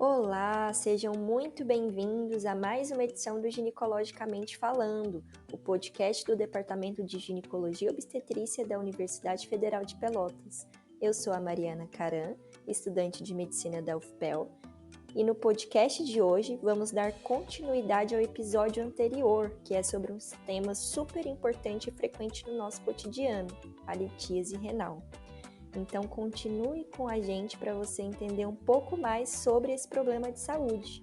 Olá, sejam muito bem-vindos a mais uma edição do Ginecologicamente Falando, o podcast do Departamento de Ginecologia e Obstetrícia da Universidade Federal de Pelotas. Eu sou a Mariana Caran, estudante de medicina da UFPEL, e no podcast de hoje vamos dar continuidade ao episódio anterior, que é sobre um tema super importante e frequente no nosso cotidiano, a litíase renal. Então continue com a gente para você entender um pouco mais sobre esse problema de saúde,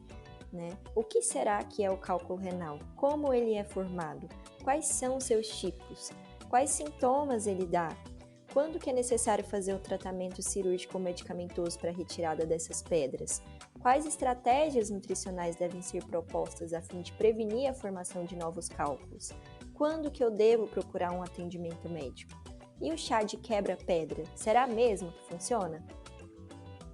né? O que será que é o cálculo renal? Como ele é formado? Quais são os seus tipos? Quais sintomas ele dá? Quando que é necessário fazer o tratamento cirúrgico ou medicamentoso para a retirada dessas pedras? Quais estratégias nutricionais devem ser propostas a fim de prevenir a formação de novos cálculos? Quando que eu devo procurar um atendimento médico? E o chá de quebra-pedra, será mesmo que funciona?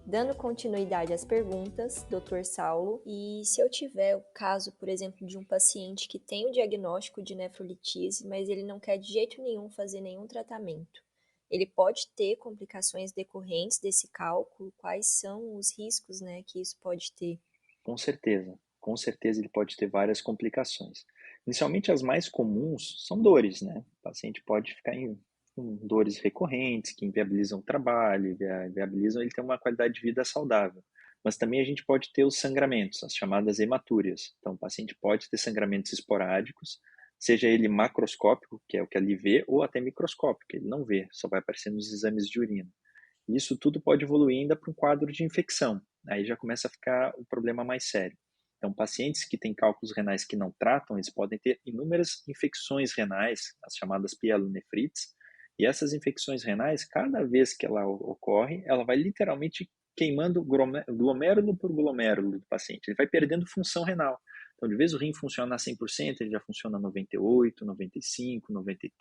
Dando continuidade às perguntas, Dr. Saulo, e se eu tiver o caso, por exemplo, de um paciente que tem o diagnóstico de nefrolitíase, mas ele não quer de jeito nenhum fazer nenhum tratamento, ele pode ter complicações decorrentes desse cálculo? Quais são os riscos, né, que isso pode ter? Com certeza ele pode ter várias complicações. Inicialmente as mais comuns são dores, né? O paciente pode ficar com dores recorrentes, que inviabilizam o trabalho, inviabilizam ele ter uma qualidade de vida saudável. Mas também a gente pode ter os sangramentos, as chamadas hematúrias. Então o paciente pode ter sangramentos esporádicos, seja ele macroscópico, que é o que ali vê, ou até microscópico, que ele não vê, só vai aparecer nos exames de urina. E isso tudo pode evoluir ainda para um quadro de infecção. Aí já começa a ficar o problema mais sério. Então, pacientes que têm cálculos renais que não tratam, eles podem ter inúmeras infecções renais, as chamadas pielonefrites, e essas infecções renais, cada vez que ela ocorre, ela vai literalmente queimando glomérulo por glomérulo do paciente. Ele vai perdendo função renal. Então, de vez o rim funciona a 100%, ele já funciona a 98%, 95%, 93%,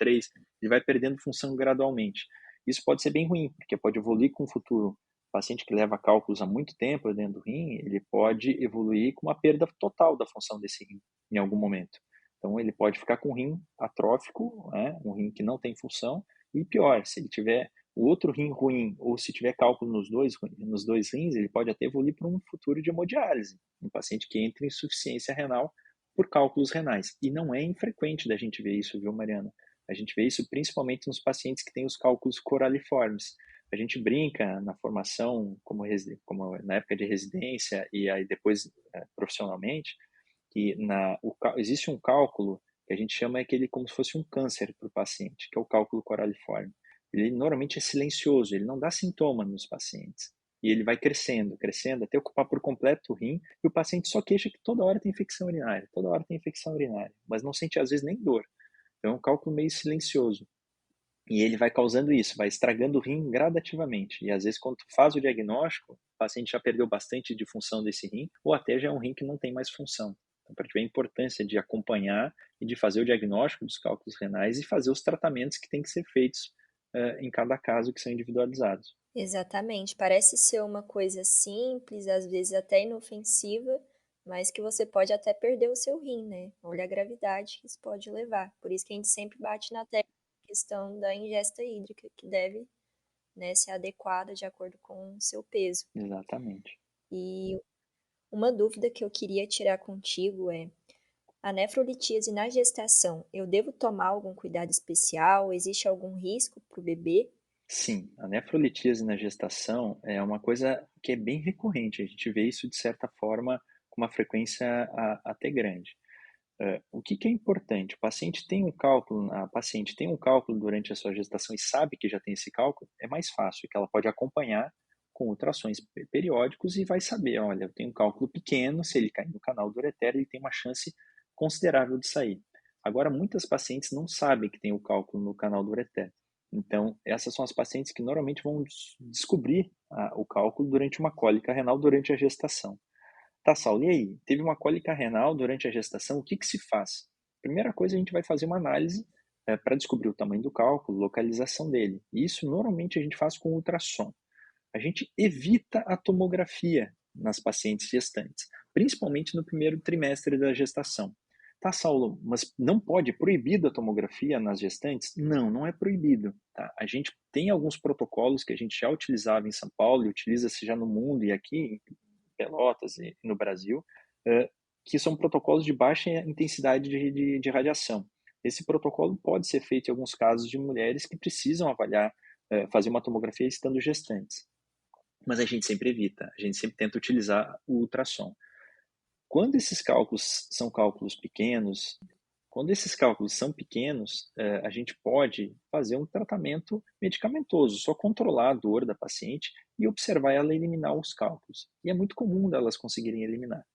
ele vai perdendo função gradualmente. Isso pode ser bem ruim, porque pode evoluir com o futuro. O paciente que leva cálculos há muito tempo dentro do rim, ele pode evoluir com uma perda total da função desse rim em algum momento. Então, ele pode ficar com um rim atrófico, né, um rim que não tem função, e pior, se ele tiver o outro rim ruim, ou se tiver cálculo nos dois rins, ele pode até evoluir para um futuro de hemodiálise, um paciente que entra em insuficiência renal por cálculos renais. E não é infrequente da gente ver isso, viu, Mariana? A gente vê isso principalmente nos pacientes que têm os cálculos coraliformes. A gente brinca na formação, como na época de residência e aí depois profissionalmente, que existe um cálculo que a gente chama aquele como se fosse um câncer para o paciente, que é o cálculo coraliforme. Ele normalmente é silencioso, ele não dá sintoma nos pacientes. E ele vai crescendo, crescendo, até ocupar por completo o rim, e o paciente só queixa que toda hora tem infecção urinária, toda hora tem infecção urinária, mas não sente às vezes nem dor. Então é um cálculo meio silencioso. E ele vai causando isso, vai estragando o rim gradativamente. E às vezes, quando tu faz o diagnóstico, o paciente já perdeu bastante de função desse rim, ou até já é um rim que não tem mais função. Então, para te ver a importância de acompanhar e de fazer o diagnóstico dos cálculos renais e fazer os tratamentos que têm que ser feitos em cada caso, que são individualizados. Exatamente, parece ser uma coisa simples, às vezes até inofensiva, mas que você pode até perder o seu rim, né? Olha a gravidade que isso pode levar. Por isso que a gente sempre bate na tecla a questão da ingesta hídrica, que deve, né, ser adequada de acordo com o seu peso. Exatamente. E uma dúvida que eu queria tirar contigo é: a nefrolitíase na gestação, eu devo tomar algum cuidado especial? Existe algum risco para o bebê? Sim, a nefrolitíase na gestação é uma coisa que é bem recorrente. A gente vê isso, de certa forma, com uma frequência até grande. O que que é importante? O paciente tem um cálculo, a paciente tem um cálculo durante a sua gestação e sabe que já tem esse cálculo, é mais fácil, que ela pode acompanhar com ultrassons periódicos e vai saber, olha, eu tenho um cálculo pequeno, se ele cair no canal do ureter, ele tem uma chance considerável de sair. Agora, muitas pacientes não sabem que tem o cálculo no canal do ureter. Então, essas são as pacientes que normalmente vão descobrir o cálculo durante uma cólica renal durante a gestação. Tá, Saulo, e aí? Teve uma cólica renal durante a gestação, o que que se faz? Primeira coisa, a gente vai fazer uma análise para descobrir o tamanho do cálculo, localização dele. E isso normalmente a gente faz com ultrassom. A gente evita a tomografia nas pacientes gestantes, principalmente no primeiro trimestre da gestação. Tá, Saulo, mas não pode, é proibido a tomografia nas gestantes? Não, não é proibido. Tá? A gente tem alguns protocolos que a gente já utilizava em São Paulo e utiliza-se já no mundo e aqui Pelotas e no Brasil, que são protocolos de baixa intensidade de radiação. Esse protocolo pode ser feito em alguns casos de mulheres que precisam avaliar, fazer uma tomografia estando gestantes, mas a gente sempre evita, a gente sempre tenta utilizar o ultrassom. Quando esses cálculos são cálculos pequenos, quando esses cálculos são pequenos, a gente pode fazer um tratamento medicamentoso, só controlar a dor da paciente e observar ela eliminar os cálculos. E é muito comum delas conseguirem eliminar.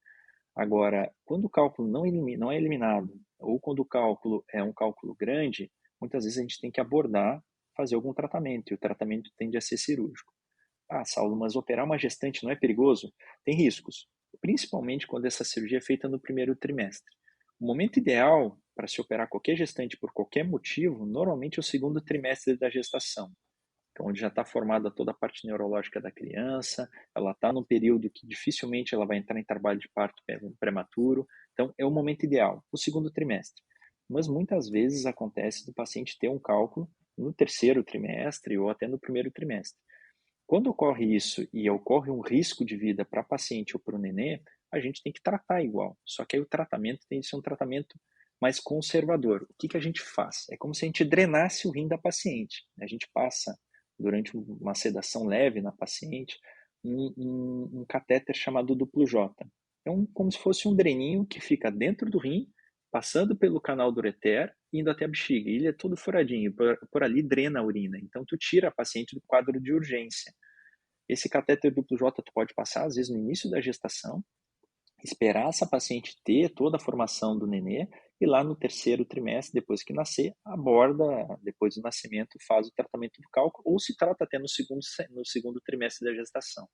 Agora, quando o cálculo não é eliminado, ou quando o cálculo é um cálculo grande, muitas vezes a gente tem que abordar, fazer algum tratamento, e o tratamento tende a ser cirúrgico. Ah, Saulo, mas operar uma gestante não é perigoso? Tem riscos, principalmente quando essa cirurgia é feita no primeiro trimestre. O momento ideal para se operar qualquer gestante por qualquer motivo, normalmente é o segundo trimestre da gestação, que é onde já está formada toda a parte neurológica da criança, ela está num período que dificilmente ela vai entrar em trabalho de parto prematuro, então é o momento ideal, o segundo trimestre. Mas muitas vezes acontece do paciente ter um cálculo no terceiro trimestre ou até no primeiro trimestre. Quando ocorre isso e ocorre um risco de vida para a paciente ou para o nenê, a gente tem que tratar igual. Só que aí o tratamento tem que ser um tratamento mais conservador. O que que a gente faz? É como se a gente drenasse o rim da paciente. A gente passa, durante uma sedação leve na paciente, um catéter chamado duplo J. Então, como se fosse um dreninho que fica dentro do rim, passando pelo canal do ureter, indo até a bexiga. E ele é todo furadinho, por ali drena a urina. Então, tu tira a paciente do quadro de urgência. Esse catéter duplo J tu pode passar, às vezes, no início da gestação, esperar essa paciente ter toda a formação do nenê, e lá no terceiro trimestre, depois que nascer, aborda, depois do nascimento, faz o tratamento do cálculo, ou se trata até no segundo trimestre da gestação.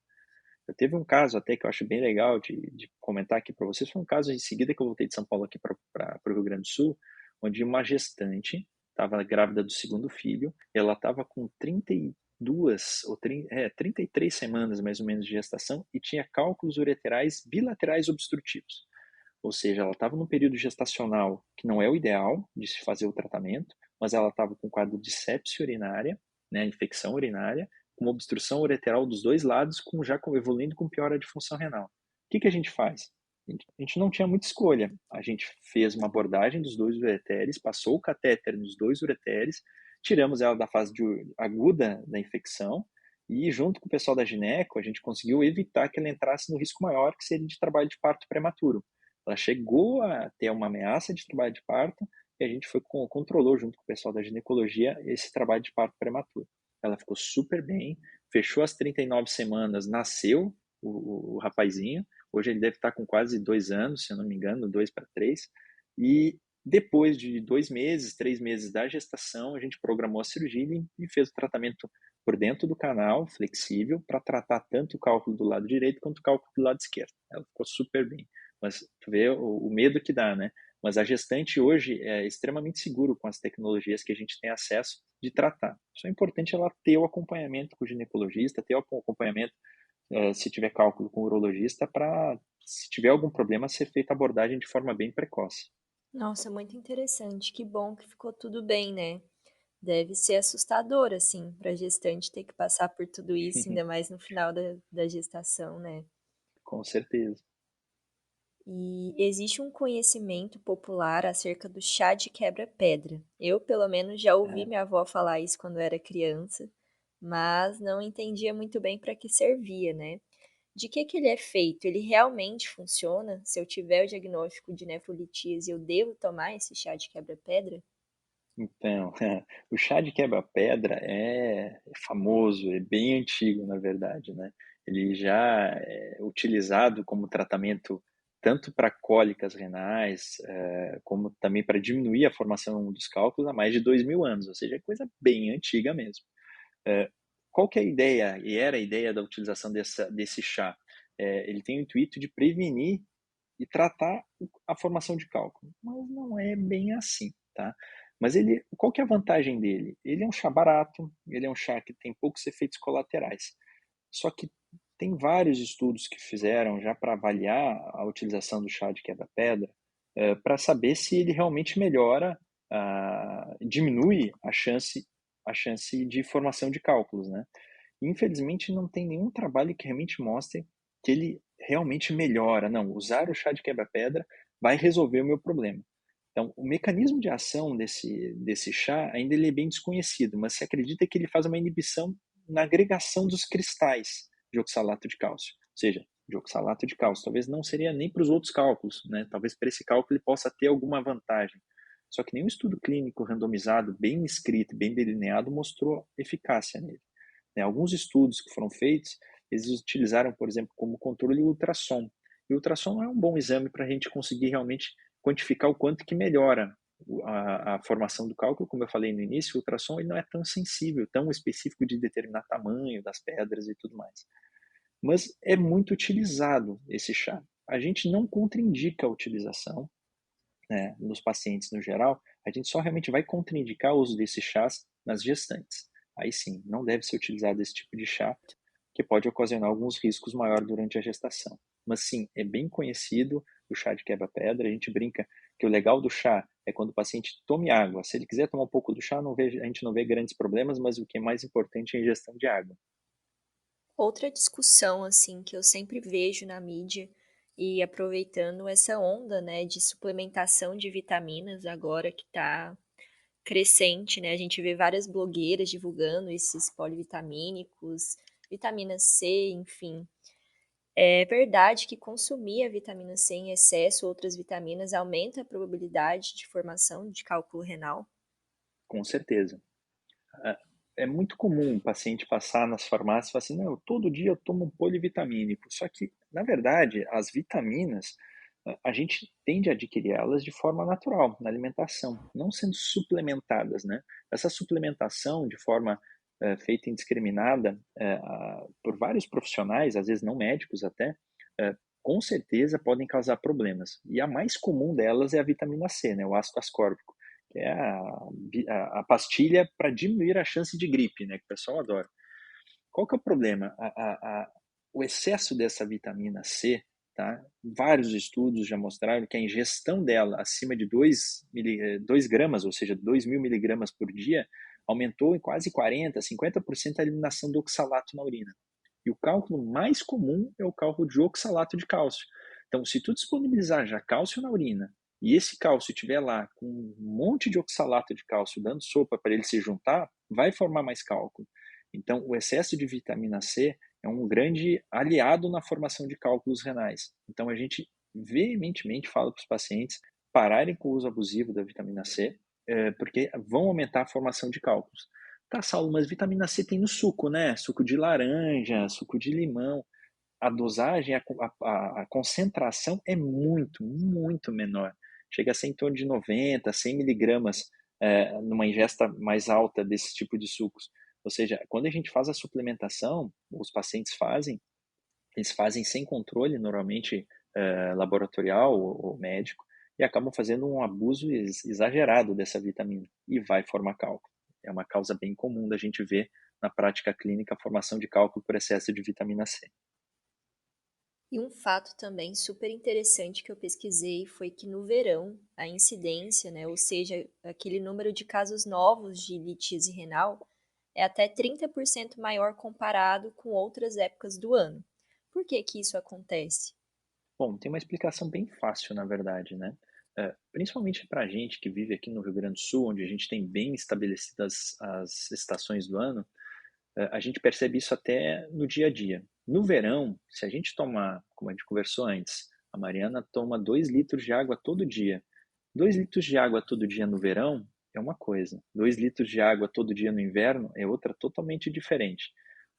Eu teve um caso até que eu acho bem legal de comentar aqui para vocês, foi um caso em seguida que eu voltei de São Paulo aqui para o Rio Grande do Sul, onde uma gestante estava grávida do segundo filho, ela estava com 32 ou 33 semanas mais ou menos de gestação e tinha cálculos ureterais bilaterais obstrutivos. Ou seja, ela estava num período gestacional que não é o ideal de se fazer o tratamento, mas ela estava com quadro de sepse urinária, né, infecção urinária, com uma obstrução ureteral dos dois lados, evoluindo com piora de função renal. O que que a gente faz? A gente não tinha muita escolha. A gente fez uma abordagem dos dois ureteres, passou o catéter nos dois ureteres, tiramos ela da fase aguda da infecção e, junto com o pessoal da gineco, a gente conseguiu evitar que ela entrasse no risco maior, que seria de trabalho de parto prematuro. Ela chegou a ter uma ameaça de trabalho de parto e a gente controlou, junto com o pessoal da ginecologia, esse trabalho de parto prematuro. Ela ficou super bem, fechou as 39 semanas, nasceu o rapazinho. Hoje ele deve estar com quase 2 anos, se eu não me engano, 2 para 3. E depois de 2 meses, 3 meses da gestação, a gente programou a cirurgia e fez o tratamento por dentro do canal, flexível, para tratar tanto o cálculo do lado direito quanto o cálculo do lado esquerdo. Ela ficou super bem. Mas tu vê o medo que dá, né? Mas a gestante hoje é extremamente seguro com as tecnologias que a gente tem acesso de tratar. Só é importante ela ter o acompanhamento com o ginecologista, ter o acompanhamento, se tiver cálculo com o urologista, para, se tiver algum problema, ser feita a abordagem de forma bem precoce. Nossa, muito interessante. Que bom que ficou tudo bem, né? Deve ser assustador, assim, para a gestante ter que passar por tudo isso, ainda mais no final da gestação, né? Com certeza. E existe um conhecimento popular acerca do chá de quebra-pedra. Eu, pelo menos, já ouvi É. minha avó falar isso quando era criança, mas não entendia muito bem para que servia, né? De que ele é feito? Ele realmente funciona? Se eu tiver o diagnóstico de nefrolitíase, eu devo tomar esse chá de quebra-pedra? Então, o chá de quebra-pedra é famoso, é bem antigo, na verdade, né? Ele já é utilizado como tratamento tanto para cólicas renais, como também para diminuir a formação dos cálculos há mais de 2000 anos, ou seja, é coisa bem antiga mesmo. Eh, Qual que é a ideia, e era a ideia da utilização desse chá? Ele tem o intuito de prevenir e tratar a formação de cálculo, mas não é bem assim, tá? Mas qual que é a vantagem dele? Ele é um chá barato, ele é um chá que tem poucos efeitos colaterais. Só que tem vários estudos que fizeram já para avaliar a utilização do chá de quebra-pedra, para saber se ele realmente melhora, diminui a chance de formação de cálculos, né? Infelizmente, não tem nenhum trabalho que realmente mostre que ele realmente melhora. Não, usar o chá de quebra-pedra vai resolver o meu problema. Então, o mecanismo de ação desse chá ainda ele é bem desconhecido, mas se acredita que ele faz uma inibição na agregação dos cristais de oxalato de cálcio, ou seja, de oxalato de cálcio. Talvez não seria nem para os outros cálculos, né? Talvez para esse cálculo ele possa ter alguma vantagem. Só que nenhum estudo clínico randomizado, bem escrito, bem delineado, mostrou eficácia nele. Né? Alguns estudos que foram feitos, eles utilizaram, por exemplo, como controle o ultrassom. E o ultrassom é um bom exame para a gente conseguir realmente quantificar o quanto que melhora a formação do cálculo. Como eu falei no início, o ultrassom ele não é tão sensível, tão específico de determinar tamanho das pedras e tudo mais. Mas é muito utilizado esse chá. A gente não contraindica a utilização, né, nos pacientes no geral, a gente só realmente vai contraindicar o uso desses chás nas gestantes. Aí sim, não deve ser utilizado esse tipo de chá, que pode ocasionar alguns riscos maiores durante a gestação. Mas sim, é bem conhecido o chá de quebra-pedra. A gente brinca que o legal do chá é quando o paciente tome água. Se ele quiser tomar um pouco do chá, a gente não vê grandes problemas, mas o que é mais importante é a ingestão de água. Outra discussão, assim, que eu sempre vejo na mídia e aproveitando essa onda, né, de suplementação de vitaminas agora que tá crescente, né, a gente vê várias blogueiras divulgando esses polivitamínicos, vitamina C, enfim. É verdade que consumir a vitamina C em excesso ou outras vitaminas aumenta a probabilidade de formação de cálculo renal? Com certeza. É muito comum o paciente passar nas farmácias e falar assim, não, todo dia eu tomo um polivitamínico. Só que, na verdade, as vitaminas, a gente tende a adquirir elas de forma natural, na alimentação, não sendo suplementadas, né? Essa suplementação de forma feita indiscriminada por vários profissionais, às vezes não médicos até, com certeza podem causar problemas. E a mais comum delas é a vitamina C, né, o ácido ascórbico, que é a pastilha para diminuir a chance de gripe, né, que o pessoal adora. Qual que é o problema? O excesso dessa vitamina C, tá? Vários estudos já mostraram que a ingestão dela acima de 2 gramas, ou seja, 2.000 miligramas por dia, aumentou em quase 40, 50% a eliminação do oxalato na urina. E o cálculo mais comum é o cálculo de oxalato de cálcio. Então, se tu disponibilizar já cálcio na urina e esse cálcio estiver lá com um monte de oxalato de cálcio dando sopa para ele se juntar, vai formar mais cálculo. Então, o excesso de vitamina C é um grande aliado na formação de cálculos renais. Então, a gente veementemente fala para os pacientes pararem com o uso abusivo da vitamina C, porque vão aumentar a formação de cálculos. Tá, Saulo, mas vitamina C tem no suco, né? Suco de laranja, suco de limão. A dosagem, a concentração é muito, muito menor. Chega a ser em torno de 90, 100 miligramas numa ingesta mais alta desse tipo de sucos. Ou seja, quando a gente faz a suplementação, os pacientes fazem, eles fazem sem controle, normalmente laboratorial ou médico, e acabam fazendo um abuso exagerado dessa vitamina e vai formar cálculo. É uma causa bem comum da gente ver na prática clínica a formação de cálculo por excesso de vitamina C. E um fato também super interessante que eu pesquisei foi que no verão, a incidência, né, ou seja, aquele número de casos novos de litíase renal, é até 30% maior comparado com outras épocas do ano. Por que que isso acontece? Bom, tem uma explicação bem fácil, na verdade, né? Principalmente para a gente que vive aqui no Rio Grande do Sul, onde a gente tem bem estabelecidas as estações do ano, a gente percebe isso até no dia a dia. No verão, se a gente tomar, como a gente conversou antes, a Mariana toma 2 litros de água todo dia. 2 litros de água todo dia no verão é uma coisa. 2 litros de água todo dia no inverno é outra totalmente diferente.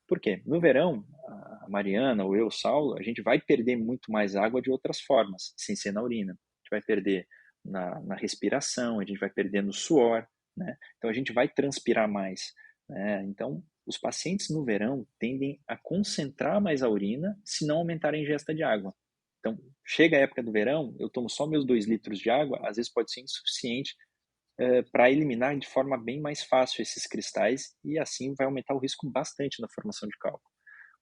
Por quê? No verão, a Mariana ou eu, o Saulo, a gente vai perder muito mais água de outras formas, sem ser na urina. A gente vai perder na respiração, a gente vai perder no suor, né? Então a gente vai transpirar mais, né? Então os pacientes no verão tendem a concentrar mais a urina se não aumentar a ingesta de água. Então, chega a época do verão, eu tomo só meus 2 litros de água, às vezes pode ser insuficiente para eliminar de forma bem mais fácil esses cristais e assim vai aumentar o risco bastante na formação de cálculo.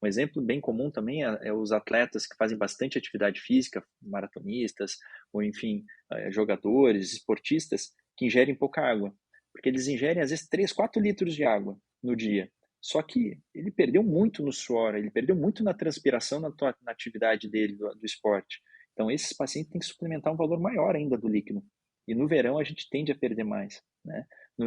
Um exemplo bem comum também é os atletas que fazem bastante atividade física, maratonistas, ou enfim, jogadores, esportistas, que ingerem pouca água. Porque eles ingerem às vezes 3, 4 litros de água no dia. Só que ele perdeu muito no suor, ele perdeu muito na transpiração na atividade dele do esporte. Então esses pacientes têm que suplementar um valor maior ainda do líquido. E no verão a gente tende a perder mais, né. No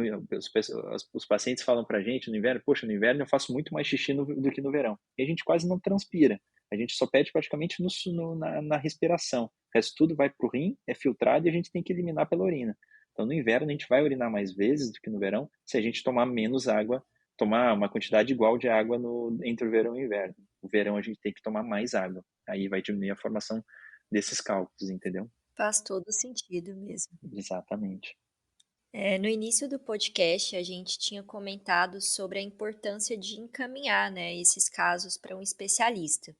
os pacientes falam para a gente no inverno: "Poxa, no inverno eu faço muito mais xixi do que no verão". E a gente quase não transpira, a gente só perde praticamente no su no na respiração. O resto tudo vai para o rim, é filtrado e a gente tem que eliminar pela urina. Então no inverno a gente vai urinar mais vezes do que no verão, se a gente tomar menos água, tomar uma quantidade igual de água entre o verão e o inverno. O verão a gente tem que tomar mais água, aí vai diminuir a formação desses cálculos, entendeu? Faz todo sentido mesmo. Exatamente. No início do podcast, a gente tinha comentado sobre a importância de encaminhar, né, esses casos para um especialista.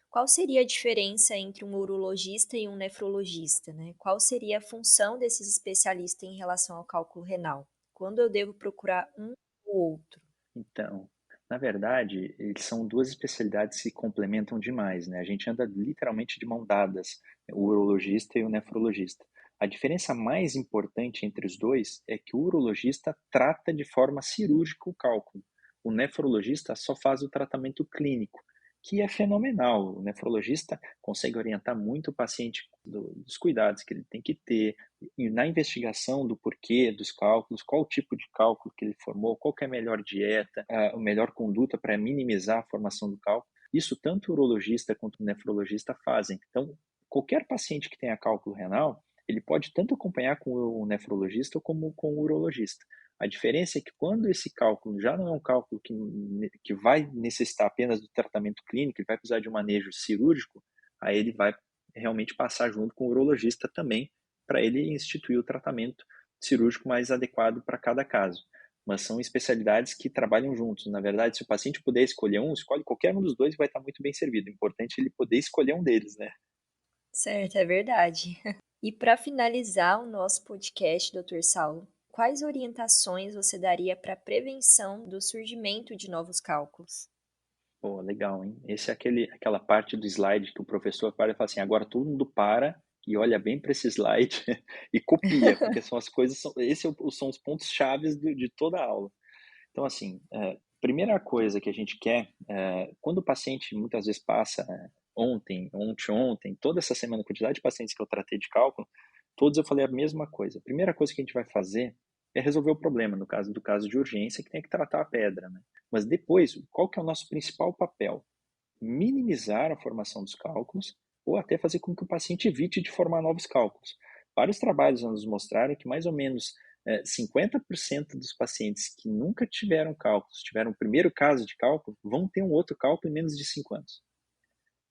Qual seria a diferença entre um urologista e um nefrologista, né? Qual seria a função desses especialistas em relação ao cálculo renal? Quando eu devo procurar um ou outro? Então, na verdade, eles são 2 especialidades que se complementam demais, né, a gente anda literalmente de mão dadas, o urologista e o nefrologista. A diferença mais importante entre os 2 é que o urologista trata de forma cirúrgica o cálculo, o nefrologista só faz o tratamento clínico, que é fenomenal. O nefrologista consegue orientar muito o paciente dos cuidados que ele tem que ter, e na investigação do porquê dos cálculos, qual o tipo de cálculo que ele formou, qual que é a melhor dieta, a melhor conduta para minimizar a formação do cálculo, isso tanto o urologista quanto o nefrologista fazem. Então, qualquer paciente que tenha cálculo renal, ele pode tanto acompanhar com o nefrologista como com o urologista. A diferença é que quando esse cálculo já não é um cálculo que vai necessitar apenas do tratamento clínico, ele vai precisar de um manejo cirúrgico, aí ele vai realmente passar junto com o urologista também, para ele instituir o tratamento cirúrgico mais adequado para cada caso. Mas são especialidades que trabalham juntos. Na verdade, se o paciente puder escolher um, escolhe qualquer um dos dois e vai estar muito bem servido. O importante é ele poder escolher um deles, né? Certo, é verdade. E para finalizar o nosso podcast, Dr. Saulo, quais orientações você daria para a prevenção do surgimento de novos cálculos? Pô, legal, hein? Esse é aquela parte do slide que o professor para e fala assim: agora todo mundo para e olha bem para esse slide e copia, porque são as coisas, são os pontos chaves de toda a aula. Então, assim, primeira coisa que a gente quer, quando o paciente muitas vezes passa, ontem, toda essa semana, a quantidade de pacientes que eu tratei de cálculo, todos eu falei a mesma coisa. A primeira coisa que a gente vai fazer é resolver o problema, no caso de urgência, que tem que tratar a pedra, né. Mas depois, qual que é o nosso principal papel? Minimizar a formação dos cálculos ou até fazer com que o paciente evite de formar novos cálculos. Vários trabalhos nos mostraram que mais ou menos 50% dos pacientes que nunca tiveram cálculos, tiveram o primeiro caso de cálculo, vão ter um outro cálculo em menos de 5 anos.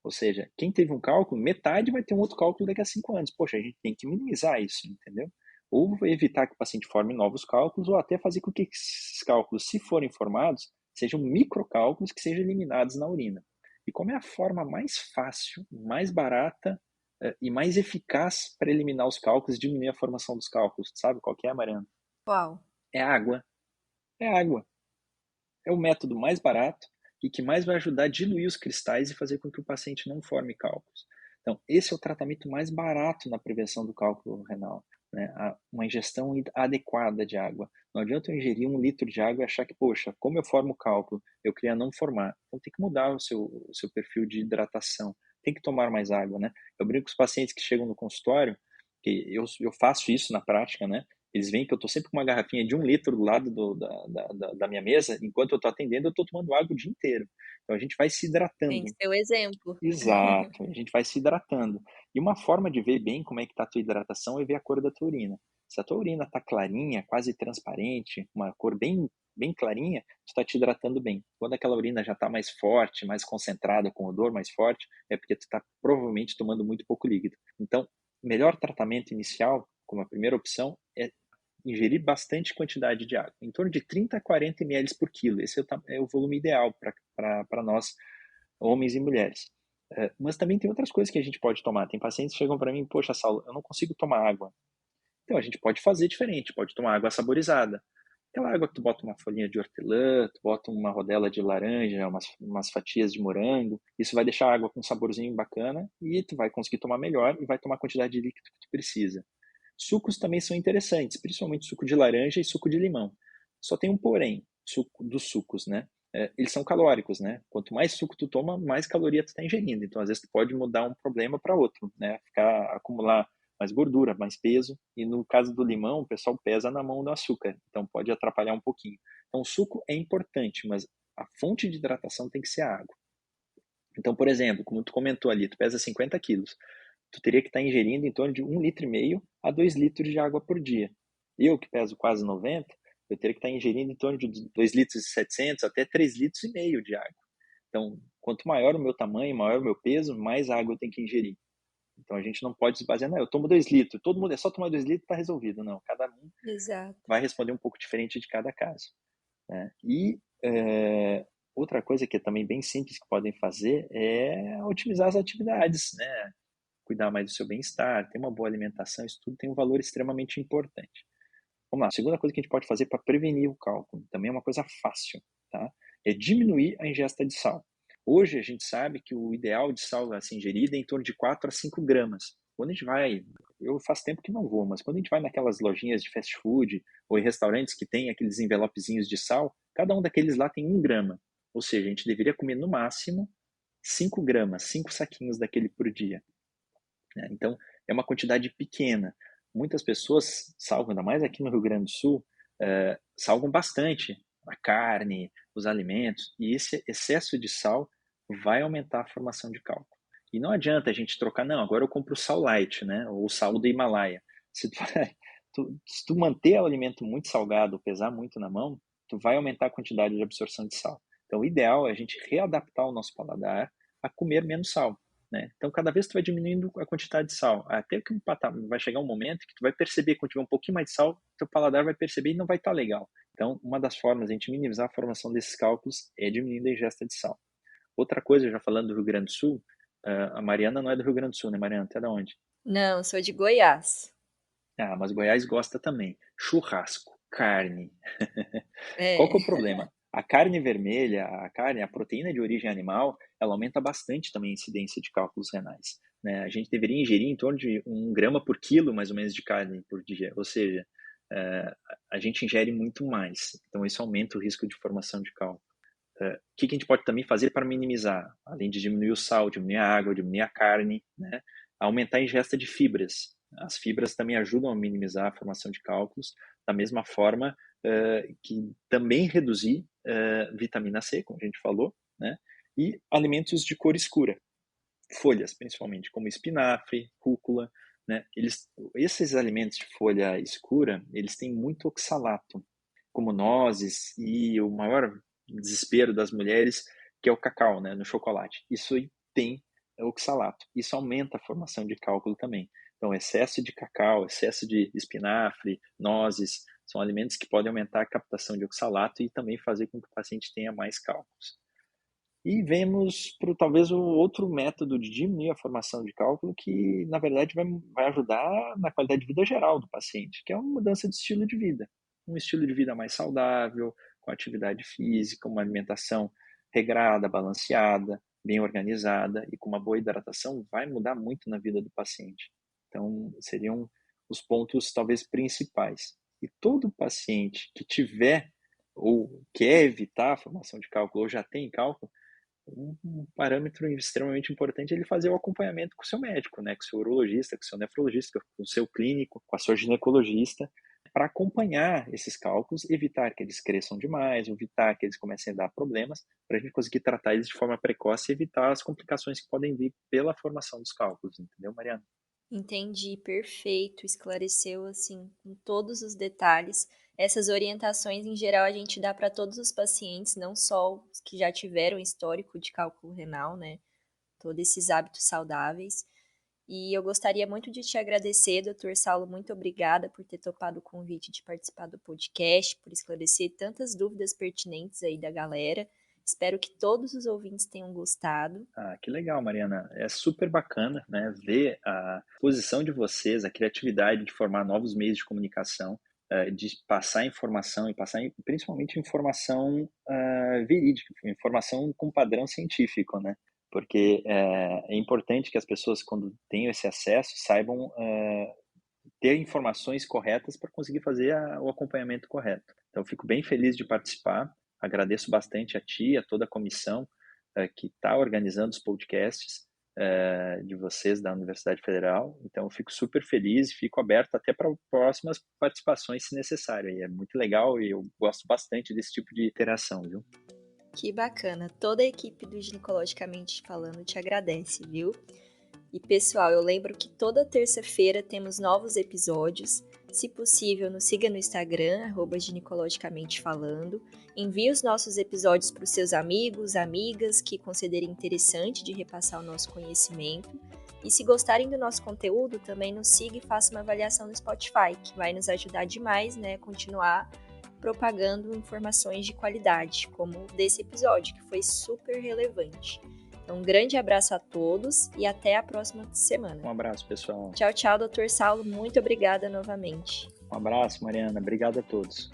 Ou seja, quem teve um cálculo, metade vai ter um outro cálculo daqui a 5 anos. Poxa, a gente tem que minimizar isso, entendeu? Ou evitar que o paciente forme novos cálculos, ou até fazer com que esses cálculos, se forem formados, sejam microcálculos que sejam eliminados na urina. E como é a forma mais fácil, mais barata e mais eficaz para eliminar os cálculos e diminuir a formação dos cálculos? Sabe qual que é, Mariana? Qual? É água. É água. É o método mais barato e que mais vai ajudar a diluir os cristais e fazer com que o paciente não forme cálculos. Então, esse é o tratamento mais barato na prevenção do cálculo renal, né? Uma ingestão adequada de água. Não adianta eu ingerir 1 litro de água e achar que, poxa, como eu formo cálculo, eu queria não formar. Então, tem que mudar o seu perfil de hidratação. Tem que tomar mais água, né? Eu brinco com os pacientes que chegam no consultório, que eu faço isso na prática, né? Eles veem que eu estou sempre com uma garrafinha de 1 litro do lado da minha mesa, enquanto eu estou atendendo, eu estou tomando água o dia inteiro. Então a gente vai se Tem que hidratando. ser o exemplo. Exato, a gente vai se hidratando. E uma forma de ver bem como é que está a tua hidratação é ver a cor da tua urina. Se a tua urina está clarinha, quase transparente, uma cor bem clarinha, tu está te hidratando bem. Quando aquela urina já está mais forte, mais concentrada, com odor mais forte, é porque tu está provavelmente tomando muito pouco líquido. Então, melhor tratamento inicial, como a primeira opção, é ingerir bastante quantidade de água, em torno de 30 a 40 ml por quilo. Esse é o volume ideal para nós, homens e mulheres. Mas também tem outras coisas que a gente pode tomar. Tem pacientes que chegam para mim, poxa, Saulo, eu não consigo tomar água. Então a gente pode fazer diferente, pode tomar água saborizada. Aquela água que tu bota uma folhinha de hortelã, tu bota uma rodela de laranja, umas fatias de morango, isso vai deixar a água com um saborzinho bacana e tu vai conseguir tomar melhor e vai tomar a quantidade de líquido que tu precisa. Sucos também são interessantes, principalmente suco de laranja e suco de limão. Só tem um porém, dos sucos, né? eles são calóricos, né? Quanto mais suco tu toma, mais caloria tu está ingerindo. Então, às vezes, tu pode mudar um problema para outro, né? Acumular mais gordura, mais peso. E no caso do limão, o pessoal pesa na mão do açúcar. Então, pode atrapalhar um pouquinho. Então, o suco é importante, mas a fonte de hidratação tem que ser a água. Então, por exemplo, como tu comentou ali, tu pesa 50 quilos. Tu teria que estar ingerindo em torno de 1,5 litro a 2 litros de água por dia. Eu, que peso quase 90, eu teria que estar ingerindo em torno de 2 litros e 700 até 3 litros e meio de água. Então, quanto maior o meu tamanho, maior o meu peso, mais água eu tenho que ingerir. Então, a gente não pode se basear, não, eu tomo 2 litros, todo mundo é só tomar 2 litros e está resolvido. Não, cada um Exato. vai responder um pouco diferente de cada caso, né? E outra coisa que é também bem simples que podem fazer é otimizar as atividades, né? Cuidar mais do seu bem-estar, ter uma boa alimentação, isso tudo tem um valor extremamente importante. Vamos lá, a segunda coisa que a gente pode fazer para prevenir o cálculo, também é uma coisa fácil, tá? É diminuir a ingesta de sal. Hoje a gente sabe que o ideal de sal a ser ingerido é em torno de 4 a 5 gramas. Quando a gente vai, eu faz tempo que não vou, mas quando a gente vai naquelas lojinhas de fast food ou em restaurantes que tem aqueles envelopezinhos de sal, cada um daqueles lá tem 1 grama. Ou seja, a gente deveria comer no máximo 5 gramas, 5 saquinhos daquele por dia, né? Então, é uma quantidade pequena. Muitas pessoas salgam, ainda mais aqui no Rio Grande do Sul, salgam bastante a carne, os alimentos, e esse excesso de sal vai aumentar a formação de cálculo. E não adianta a gente trocar, não, agora eu compro sal light, né, ou sal do Himalaia. Se se tu manter o alimento muito salgado, pesar muito na mão, tu vai aumentar a quantidade de absorção de sal. Então, o ideal é a gente readaptar o nosso paladar a comer menos sal, né? Então, cada vez tu vai diminuindo a quantidade de sal, até que vai chegar um momento que tu vai perceber, quando tiver um pouquinho mais de sal, teu paladar vai perceber e não vai estar legal. Então, uma das formas de a gente minimizar a formação desses cálculos é diminuindo a ingesta de sal. Outra coisa, já falando do Rio Grande do Sul, a Mariana não é do Rio Grande do Sul, né, Mariana? Tu é da onde? Não, sou de Goiás. Ah, mas Goiás gosta também. Churrasco, carne. Qual É. que é o problema? A carne vermelha, a proteína de origem animal, ela aumenta bastante também a incidência de cálculos renais, né? A gente deveria ingerir em torno de 1 grama por quilo, mais ou menos, de carne por dia. Ou seja, a gente ingere muito mais. Então, isso aumenta o risco de formação de cálculo. O que a gente pode também fazer para minimizar? Além de diminuir o sal, diminuir a água, diminuir a carne, né? Aumentar a ingesta de fibras. As fibras também ajudam a minimizar a formação de cálculos, da mesma forma que também reduzir vitamina C, como a gente falou, né? E alimentos de cor escura, folhas principalmente, como espinafre, rúcula, né? Esses alimentos de folha escura, eles têm muito oxalato, como nozes e o maior desespero das mulheres, que é o cacau, né, no chocolate. Isso aí tem oxalato. Isso aumenta a formação de cálculo também. Então, excesso de cacau, excesso de espinafre, nozes, são alimentos que podem aumentar a captação de oxalato e também fazer com que o paciente tenha mais cálculos. E vemos para talvez o outro método de diminuir a formação de cálculo que, na verdade, vai ajudar na qualidade de vida geral do paciente, que é uma mudança de estilo de vida. Um estilo de vida mais saudável, com atividade física, uma alimentação regrada, balanceada, bem organizada e com uma boa hidratação, vai mudar muito na vida do paciente. Então, seriam os pontos talvez principais. E todo paciente que tiver ou quer evitar a formação de cálculo ou já tem cálculo, um parâmetro extremamente importante é ele fazer o acompanhamento com o seu médico, né, com o seu urologista, com o seu nefrologista, com o seu clínico, com a sua ginecologista, para acompanhar esses cálculos, evitar que eles cresçam demais, evitar que eles comecem a dar problemas, para a gente conseguir tratar eles de forma precoce e evitar as complicações que podem vir pela formação dos cálculos, entendeu, Mariana? Entendi, perfeito. Esclareceu assim com todos os detalhes. Essas orientações em geral a gente dá para todos os pacientes, não só os que já tiveram histórico de cálculo renal, né? Todos esses hábitos saudáveis. E eu gostaria muito de te agradecer, doutor Saulo, muito obrigada por ter topado o convite de participar do podcast, por esclarecer tantas dúvidas pertinentes aí da galera. Espero que todos os ouvintes tenham gostado. Ah, que legal, Mariana. É super bacana, né, ver a posição de vocês, a criatividade de formar novos meios de comunicação, de passar informação e passar principalmente informação verídica, informação com padrão científico, né? Porque é importante que as pessoas, quando tenham esse acesso, saibam ter informações corretas para conseguir fazer o acompanhamento correto. Então, eu fico bem feliz de participar. agradeço bastante a ti, a toda a comissão que está organizando os podcasts de vocês da Universidade Federal. Então, eu fico super feliz e fico aberto até para próximas participações, se necessário. E é muito legal e eu gosto bastante desse tipo de interação, viu? Que bacana. Toda a equipe do Ginecologicamente Falando te agradece, viu? E pessoal, eu lembro que toda terça-feira temos novos episódios. Se possível, nos siga no Instagram, @ginecologicamente falando. Envie os nossos episódios para os seus amigos, amigas que considerem interessante de repassar o nosso conhecimento. E se gostarem do nosso conteúdo, também nos siga e faça uma avaliação no Spotify, que vai nos ajudar demais, né, a continuar propagando informações de qualidade, como desse episódio, que foi super relevante. Então, um grande abraço a todos e até a próxima semana. Um abraço, pessoal. Tchau, tchau, Dr. Saulo. Muito obrigada novamente. Um abraço, Mariana. Obrigado a todos.